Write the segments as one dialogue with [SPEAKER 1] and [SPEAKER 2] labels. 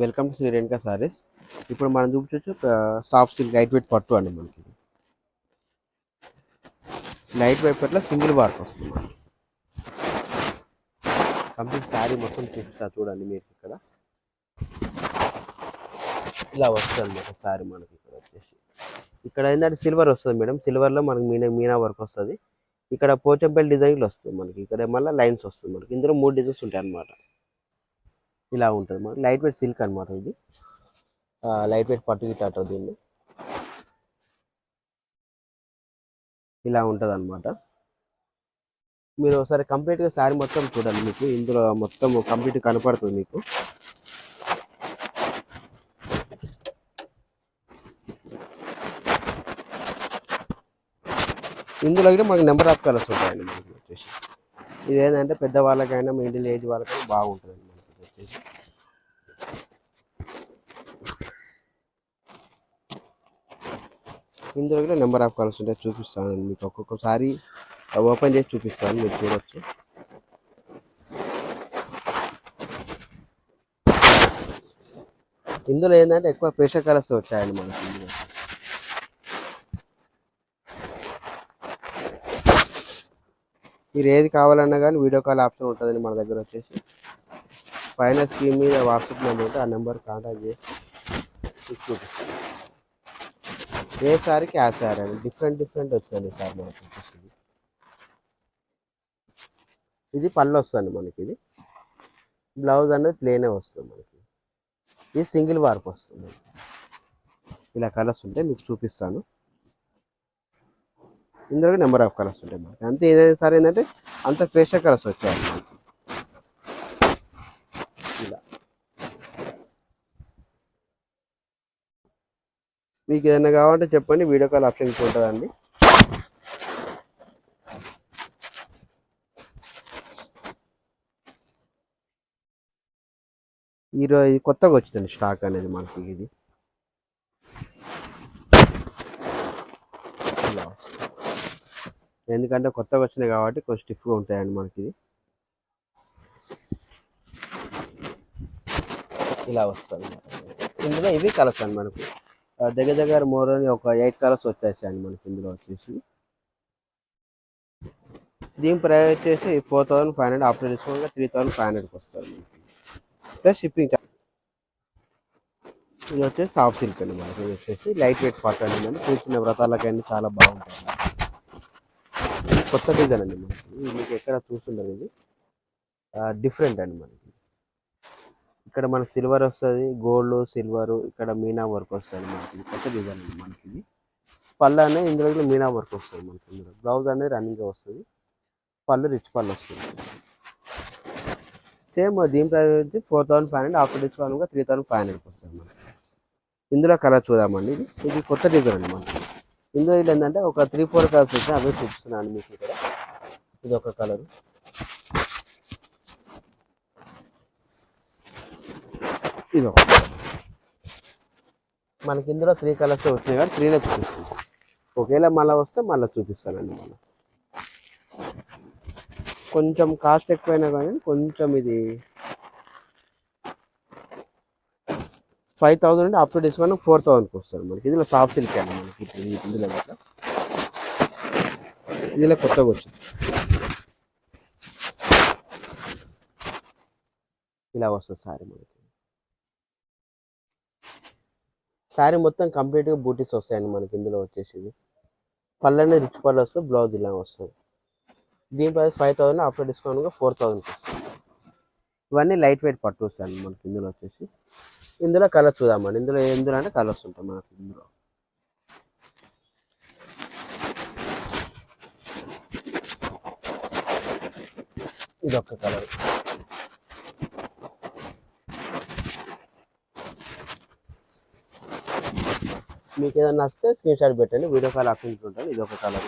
[SPEAKER 1] Welcome to Shri Renuka Sarees. ఇప్పుడు మనం చూపించవచ్చు ఒక సాఫ్ట్ సిల్క్ లైట్ వెయిట్ పట్టు అండి. మనకి లైట్ వెయిట్ పట్ల సింగిల్ వర్క్ వస్తుంది. కంప్లీట్ శారీ మొత్తం చూపిస్తా చూడండి. మీరు ఇక్కడ ఇలా వస్తుంది అన్నమాట శారీ. మనకి ఇక్కడ వచ్చేసి ఇక్కడ ఏంటంటే సిల్వర్ వస్తుంది మేడం. సిల్వర్లో మనకి మీనా వర్క్ వస్తుంది. ఇక్కడ పోచంపల్లి డిజైన్లు వస్తుంది మనకి. ఇక్కడ మళ్ళీ లైన్స్ వస్తుంది మనకి. ఇందులో 3 డిజైన్స్ ఉంటాయి అన్నమాట. ఇలా ఉంటుంది మనకి లైట్ వెయిట్ సిల్క్ అనమాట. ఇది లైట్ వెయిట్ పట్టు ఇట్లా అంటారు దీన్ని. ఇలా ఉంటుంది అనమాట. మీరు ఒకసారి కంప్లీట్గా శారీ మొత్తం చూడండి. మీకు ఇందులో మొత్తం కంప్లీట్ కనపడుతుంది మీకు. ఇందులో కూడా మనకి నెంబర్ ఆఫ్ కలర్స్ ఉంటాయండి. మనకి వచ్చేసి ఇది ఏంటంటే పెద్దవాళ్ళకైనా మిడిల్ ఏజ్ వాళ్ళకైనా బాగుంటుంది మనకి వచ్చేసి. ఇందులో కూడా నెంబర్ ఆఫ్ కలర్స్ ఉంటాయి. చూపిస్తాను మీకు. ఒక్కొక్కసారి ఓపెన్ చేసి చూపిస్తాను, మీరు చూడొచ్చు. ఇందులో ఏంటంటే ఎక్కువ పేస్టల్ కలర్స్ వచ్చాయండి మనకి. ఇందులో మీరు ఏది కావాలన్నా కానీ వీడియో కాల్ ఆప్షన్ ఉంటుందండి మన దగ్గర వచ్చేసి. పైన స్క్రీన్ మీద వాట్సాప్ నెంబర్ ఉంటే ఆ నెంబర్ కాంటాక్ట్ చేసి చూపిస్తాను. ఏ సారీకి ఆ సారీ అండి. డిఫరెంట్ వచ్చిందండి సార్ మనకి వచ్చేసి. ఇది పళ్ళు వస్తుంది మనకి. ఇది బ్లౌజ్ అనేది ప్లేనే వస్తుంది మనకి. ఇది సింగిల్ వర్క్ వస్తుంది. ఇలా కలర్స్ ఉంటాయి మీకు చూపిస్తాను. ఇందులో నెంబర్ ఆఫ్ కలర్స్ ఉంటాయి మనకి. అంతే ఏదైనా సరే ఏంటంటే అంత పేస్టల్ కలర్స్ వచ్చాయి మనకి. ఇలా మీకు ఏదైనా కావాలంటే చెప్పండి, వీడియో కాల్ ఆప్షన్ ఉంటుందండి. ఈరోజు ఇది కొత్తగా వచ్చిందండి స్టాక్ అనేది మనకి. ఇది ఇలా వస్తుంది ఎందుకంటే కొత్తగా వచ్చినాయి కాబట్టి కొంచెం స్టిఫ్గా ఉంటాయండి మనకి. ఇది ఇలా వస్తుంది. ఇందులో ఇవి కలర్స్ అండి మనకు. దగ్గర మోర్ అని ఒక 8 కలర్స్ వచ్చేసాయండి మనకి ఇందులో వచ్చేసి. దీని ప్రైస్ వచ్చేసి 4500. ఆఫ్టర్ డిస్కౌంట్ 3500కి వస్తుంది మనకి. Plus shipping. ఇది వచ్చేసి సాఫ్ట్ సిల్క్ అండి మనకి. ఇది వచ్చేసి లైట్ వెయిట్ పట్టు అండి. మనకి చిన్న వ్రతాలకైనా చాలా బాగుంటుంది. కొత్త డిజైన్ అండి మనకి. మీకు ఎక్కడ చూస్తుండదు. ఇది డిఫరెంట్ అండి మనకి. ఇక్కడ మన సిల్వర్ వస్తుంది, గోల్డ్ సిల్వర్, ఇక్కడ మీనా వర్క్ వస్తుంది మనకి. కొత్త డిజైన్ అండి మనకి. ఇది పళ్ళు అనేది ఇందులో మీనా వర్క్ వస్తుంది మనకి. ఇందులో బ్లౌజ్ అనేది రన్నింగ్గా వస్తుంది. పళ్ళు రిచ్ పళ్ళు వస్తుంది. సేమ్ దీని ప్రైస్ వచ్చి 4500. ఆఫ్టర్ డిస్కౌంట్గా 3500కి వస్తుంది మనకి. ఇందులో కలర్ చూద్దామండి. ఇది కొత్త డిజైన్ అండి మనకి. ఇందులో ఏంటంటే ఒక 3-4 కలర్స్ వచ్చాయి. అవే చూపిస్తున్నాను మీకు ఇక్కడ. ఇది ఒక కలర్, ఇది ఒక మనకి. ఇందులో 3 కలర్స్ వచ్చినాయి కానీ 3నే చూపిస్తుంది. ఒకవేళ మళ్ళీ వస్తే మళ్ళీ చూపిస్తానండి. మళ్ళీ కొంచెం కాస్ట్ ఎక్కువైనా కానీ కొంచెం ఇది 5000 నుండి ఆఫ్టర్ డిస్కౌంట్ 4000కి వస్తుంది మనకి. ఇందులో సాఫ్ట్ సిల్క్ అండి మనకి. ఇందులో కొత్తగా వచ్చింది. ఇలా వస్తుంది సారీ మనకి. శారీ మొత్తం కంప్లీట్గా బూటీస్ వస్తాయండి మనకి. ఇందులో వచ్చేసి పళ్ళనే రిచ్ పళ్ళు వస్తుంది. బ్లౌజ్ ఇలా వస్తుంది. దీని ప్రైస్ 5000. ఆఫ్టర్ డిస్కౌంట్గా 4000కి వస్తుంది. ఇవన్నీ లైట్ వెయిట్ పట్టు వస్తాయండి మనకి. ఇందులో వచ్చేసి ఇందులో కలర్స్ చూద్దామండి. ఎందులో అంటే కలర్స్ ఉంటాయి మనకి. ఇందులో ఇది ఒక కలర్. మీకు ఏదైనా నచ్చితే స్క్రీన్ షాట్ పెట్టండి, వీడియో కాల్ ఆప్షన్ ఉంటాను. ఇది ఒక కలర్.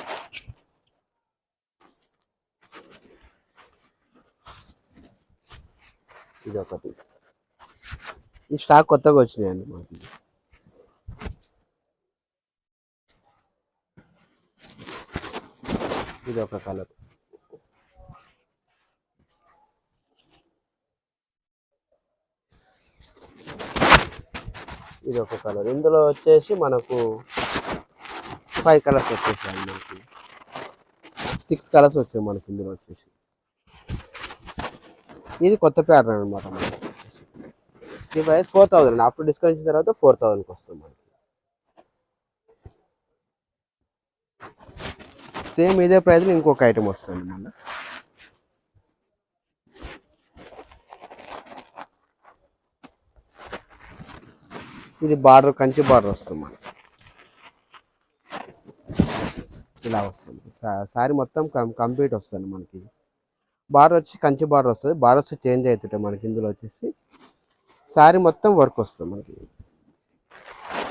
[SPEAKER 1] ఇది ఒకటి. ఈ స్టాక్ కొత్తగా వచ్చినాయండి మనకి. ఇది ఒక కలర్. ఇది ఒక కలర్. ఇందులో వచ్చేసి మనకు 5 కలర్స్ వచ్చేసాయి మనకి. 6 కలర్స్ వచ్చాయి మనకి ఇందులో వచ్చేసి. ఇది కొత్త ప్యాటర్న్ అనమాట మనకి. ఇది ప్రైస్ 4000 ఆఫ్టర్ డిస్కౌంట్ ఇచ్చిన తర్వాత 4000కి వస్తుంది మనకి. సేమ్ ఇదే ప్రైస్లో ఇంకొక ఐటమ్ వస్తుంది మళ్ళీ. ఇది బార్డర్, కంచి బార్డర్ వస్తుంది మనకి. ఇలా వస్తుంది సారీ మొత్తం కంప్లీట్ వస్తుంది మనకి. బార్డర్ వచ్చి కంచి బార్డర్ వస్తుంది. బార్డర్స్ చేంజ్ అవుతుంటాయి మనకి. ఇందులో వచ్చేసి సారీ మొత్తం వర్క్ వస్తుంది మనకి.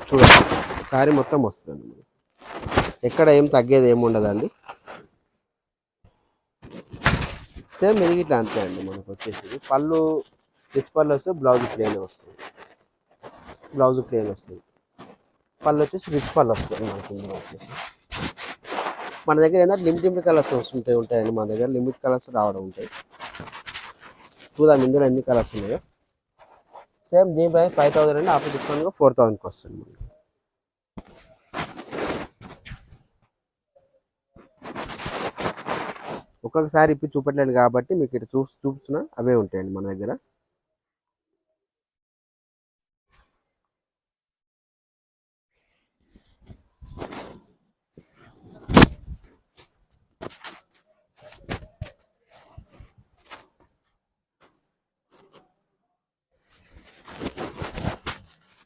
[SPEAKER 1] చూడండి సారీ మొత్తం వస్తుంది మనకి. ఎక్కడ ఏం తగ్గేది ఏమి ఉండదండి. సేమ్ ఇది ఇట్లా అంతే అండి మనకు వచ్చేసి. పళ్ళు రిచ్ పళ్ళు వస్తే బ్లౌజ్ ప్లేన్ వస్తుంది. బ్లౌజ్ ప్లేన్ వస్తుంది. పళ్ళు వచ్చేసి రిచ్ పళ్ళు వస్తుంది మనకి. ఇందులో వచ్చేసి మన దగ్గర ఏంటంటే లిమిటెడ్ కలర్స్ ఉంటాయండి. మన దగ్గర లిమిట్ కలర్స్ రావడం ఉంటాయి. చూద్దాం ఇందులో ఎన్ని కలర్స్ ఉన్నాయో. సేమ్ దీని ప్రైస్ 5000 అండి. ఆఫ్టర్ డిస్కౌంట్గా 4000కి వస్తుంది మనకి. ఒక్కొక్కసారి ఇప్పి చూపెట్టలేదు కాబట్టి మీకు ఇటు చూస్తున్నా అవే ఉంటాయండి మన దగ్గర.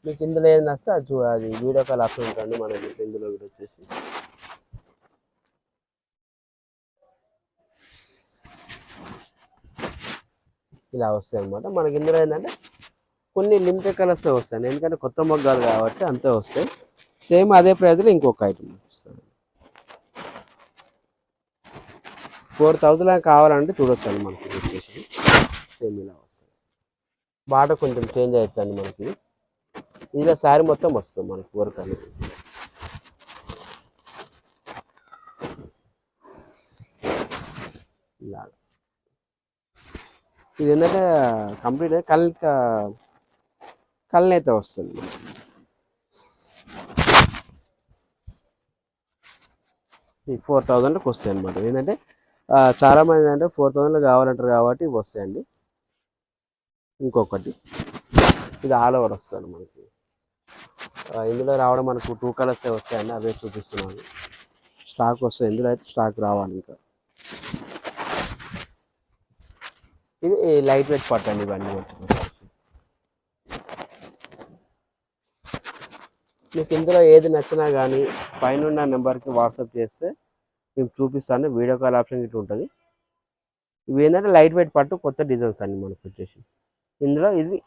[SPEAKER 1] మీకు ఇందులో ఏది నస్తే అది వీడియో కాల్ ఆప్షన్ ఉంటుంది మనకి. ఇందులో కూడా వచ్చేసి ఇలా వస్తాయి అనమాట మనకి. ఇందులో ఏంటంటే కొన్ని లిమిటెడ్ కలర్స్ వస్తాయి, ఎందుకంటే కొత్త మొగ్గాలు కాబట్టి అంతే వస్తాయి. సేమ్ అదే ప్రైస్లో ఇంకొక ఐటమ్ వస్తుంది. 4000 కావాలంటే చూడొచ్చు అండి మనకి వచ్చేసి. సేమ్ ఇలా వస్తుంది. బార్డర్ కొంచెం చేంజ్ అవుతుంది మనకి. ఇలా శారీ మొత్తం వస్తుంది మనకి వర్క్ అనేది. ఇలా ఇది ఏంటంటే కంప్లీట్ కళ్ళనైతే వస్తుంది. ఇది 4000కి వస్తాయి అనమాట. ఏంటంటే చాలామంది ఏంటంటే 4000 కావాలంటారు కాబట్టి ఇవి వస్తాయండి. ఇంకొకటి ఇది ఆల్ ఓవర్ వస్తుంది మనకి. ఇందులో రావడం మనకు 2 కలర్స్ వస్తాయండి. అవే చూపిస్తున్నాను. స్టాక్ వస్తాయి ఇందులో అయితే. స్టాక్ రావాలి ఇంకా. ఇది లైట్ వెయిట్ పట్టు అండి ఇవన్నీ. మీకు ఇందులో ఏది నచ్చినా కానీ పైన ఉన్న నెంబర్కి వాట్సాప్ చేస్తే మేము చూపిస్తాను. వీడియో కాల్ ఆప్షన్ ఇట్లా ఉంటుంది. ఇవి ఏంటంటే లైట్ వెయిట్ పట్టు కొత్త డిజైన్స్ అండి మనకు వచ్చేసి. ఇందులో ఇది